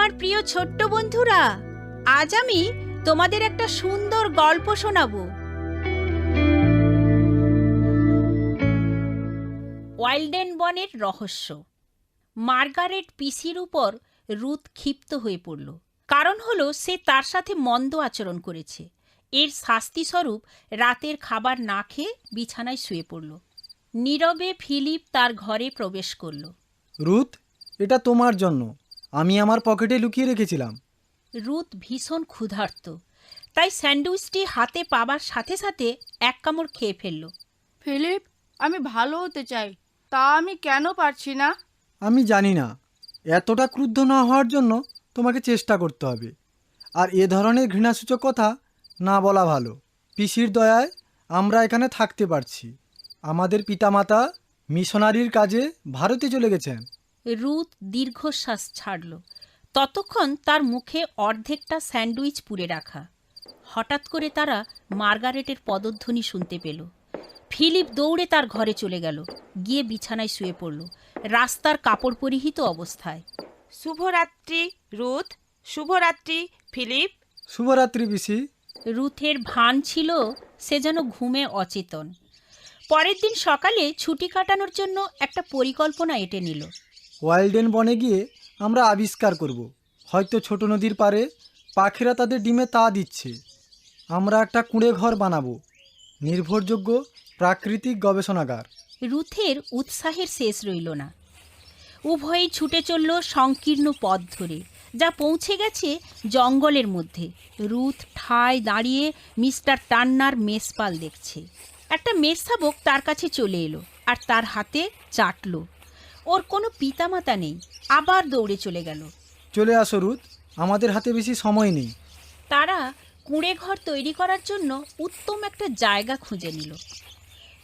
আমার প্রিয় ছোট্ট বন্ধুরা, আজ আমি তোমাদের একটা সুন্দর গল্প শোনাবো। ওয়াইল্ডেন বনের রহস্য। মার্গারেট পিসির উপর রুথ ক্ষিপ্ত হয়ে পড়ল। কারণ হলো সে তার সাথে মন্দ আচরণ করেছে। এর শাস্তিস্বরূপ রাতের খাবার না খেয়ে বিছানায় শুয়ে পড়ল। নীরবে ফিলিপ তার ঘরে প্রবেশ করল। রুথ, এটা তোমার জন্য। আমি আমার পকেটে লুকিয়ে রেখেছিলাম। রুথ ভীষণ ক্ষুধার্ত, তাই স্যান্ডউইচটি হাতে পাবার সাথে সাথে এক কামড় খেয়ে ফেলল। ফিলিপ, আমি ভালো হতে চাই, তা আমি কেন পারছি না? আমি জানি না। এতটা ক্রুদ্ধ না হওয়ার জন্য তোমাকে চেষ্টা করতে হবে। আর এ ধরনের ঘৃণাসূচক কথা না বলা ভালো। পিসির দয়ায় আমরা এখানে থাকতে পারছি। আমাদের পিতামাতা মিশনারির কাজে ভারতে চলে গেছেন। রুথ দীর্ঘশ্বাস ছাড়ল। ততক্ষণ তার মুখে অর্ধেকটা স্যান্ডউইচ পুড়ে রাখা। হঠাৎ করে তারা মার্গারেটের পদধ্বনি শুনতে পেল। ফিলিপ দৌড়ে তার ঘরে চলে গেল, গিয়ে বিছানায় শুয়ে পড়ল, রাস্তার কাপড় পরিহিত অবস্থায়। শুভরাত্রি রুথ। শুভরাত্রি ফিলিপ। শুভরাত্রি পিসি। রুথের ভান ছিল সে যেন ঘুমে অচেতন। পরের দিন সকালে ছুটি কাটানোর জন্য একটা পরিকল্পনা এঁটে নিল। ওয়াইল্ডেন বনে গিয়ে আমরা আবিষ্কার করব, হয়তো ছোট নদীর পাড়ে পাখিরা তাদের ডিমে তা দিচ্ছে। আমরা একটা কুঁড়ে ঘর বানাবো, নির্ভরযোগ্য প্রাকৃতিক গবেষণাগার। রুথের উৎসাহের শেষ রইল না। উভয়েই ছুটে চলল সংকীর্ণ পথ ধরে, যা পৌঁছে গেছে জঙ্গলের মধ্যে। রুথ ঠায় দাঁড়িয়ে মিস্টার টান্নার মেষপাল দেখছে। একটা মেষশাবক তার কাছে চলে এলো আর তার হাতে চাটল। ওর কোনো পিতামাতা নেই, আবার দৌড়ে চলে গেল। চলে আসো রুথ, আমাদের হাতে বেশি সময় নেই। তারা কুঁড়ে ঘর তৈরি করার জন্য উত্তম একটা জায়গা খুঁজে নিল।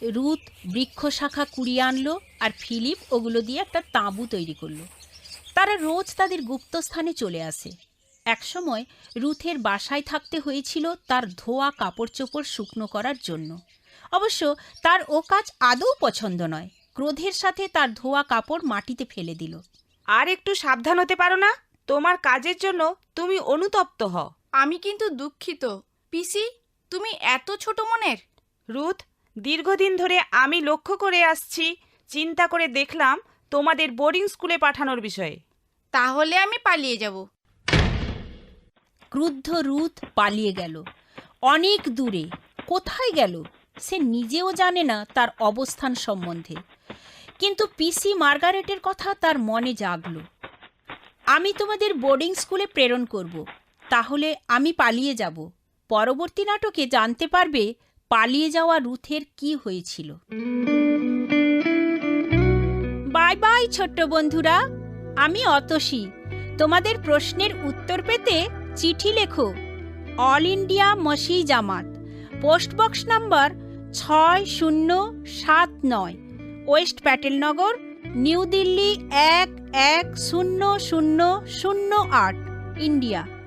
রুথ বৃক্ষ শাখা কুড়িয়ে আনলো আর ফিলিপ ওগুলো দিয়ে একটা তাঁবু তৈরি করলো। তারা রোজ তাদের গুপ্তস্থানে চলে আসে। একসময় রুথের বাসায় থাকতে হয়েছিল তার ধোয়া কাপড় চোপড় শুকনো করার জন্য। অবশ্য তার ও কাজ আদৌ পছন্দ নয়। ক্রোধের সাথে তার ধোয়া কাপড় মাটিতে ফেলে দিল। আর একটু সাবধান হতে পারো না? তোমার কাজের জন্য তুমি অনুতপ্ত হও। আমি কিন্তু দুঃখিত। পিসি, তুমি এত ছোট মনের? রুথ, দীর্ঘদিন ধরে আমি লক্ষ্য করে আসছি, চিন্তা করে দেখলাম তোমাদের বোর্ডিং স্কুলে পাঠানোর বিষয়ে। তাহলে আমি পালিয়ে যাব। ক্রুদ্ধ রুথ পালিয়ে গেল। অনেক দূরে। কোথায় গেল সে নিজেও জানে না তার অবস্থান সম্বন্ধে। কিন্তু পিসি মার্গারেটের কথা তার মনে জাগল। আমি তোমাদের বোর্ডিং স্কুলে প্রেরণ করব, তাহলে আমি পালিয়ে যাব। পরবর্তী নাটকে জানতে পারবে পালিয়ে যাওয়া রুথের কি হয়েছিল। বাই বাই ছোট্ট বন্ধুরা, আমি অতসী। তোমাদের প্রশ্নের উত্তর পেতে চিঠি লেখো। All India Masih Jamaat, post box number 6079, west Patelnagar, new Delhi 110008, India.